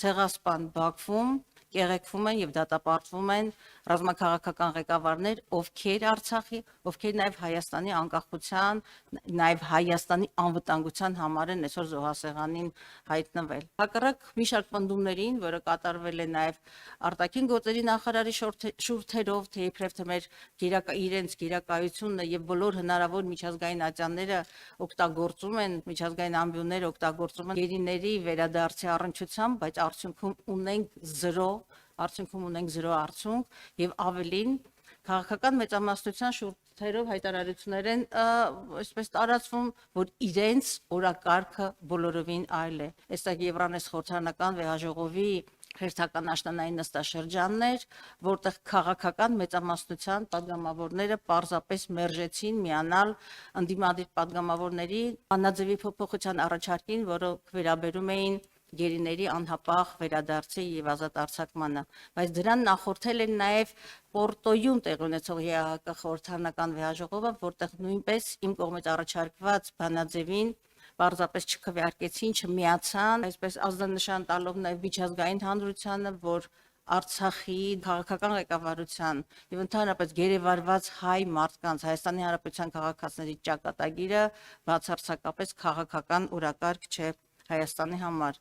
ցեղասպան Բաքվում կեղեքվում են եւ դատապարտվում են ռազմաքաղաքական ղեկավարներ, ովքեր Արցախի, ովքեր նաեւ Հայաստանի անկախության, նաեւ Հայաստանի անվտանգության համար են այսօր զոհասեղանին հայտնվել։ Հակառակ մի շարք պնդումներին, որը կատարվել է նաեւ արտաքին գործերի նախարարի շուրթերով, թե իբրև թե մեր իրենց գերակայությունը եւ բոլոր հնարավոր միջազգային ատյանները օգտագործում են, միջազգային ամբիոնները օգտագործում են գերիների վերադարձի առնչությամբ, բայց արդյունքում ունենք 0 արդյունք եւ ավելին քաղաքական մեծամասնության շուրթերով հայտարարություններ են այսպես տարածվում, որ իրենց օրակարգը բոլորովին այլ է։ Այստեղ Եվրանես խորհրդարանական վեհաժողովի հերթական աշնանային նստաշրջաններ, որտեղ քաղաքական մեծամասնության падգամավորները պարզապես մերժեցին միանալ ընդդիմադիր падգամավորների անաձևի փոփոխության առաջարկին, որը վերաբերում էին գերիների անհապաղ վերադարձի եւ ազատ արձակմանը, բայց դրան նախորդել են նաեւ Պորտոյում տեղի ունեցող ԵԱՀԿ խորհրդարանական վեհաժողովը, որտեղ նույնպես իմ կողմից առաջարկված բանաձևին պարզապես չքվեարկեցին, չմիացան, այսպես ազդանշան տալով նաեւ միջազգային հանրությանը, որ Արցախի քաղաքական ղեկավարության եւ ընդհանրապես գերեվարված հայ մարդկանց Հայաստանի Հանրապետության քաղաքացիների ճակատագիրը բացարձակապես քաղաքական օրակարգ չէ Հայաստանի համար։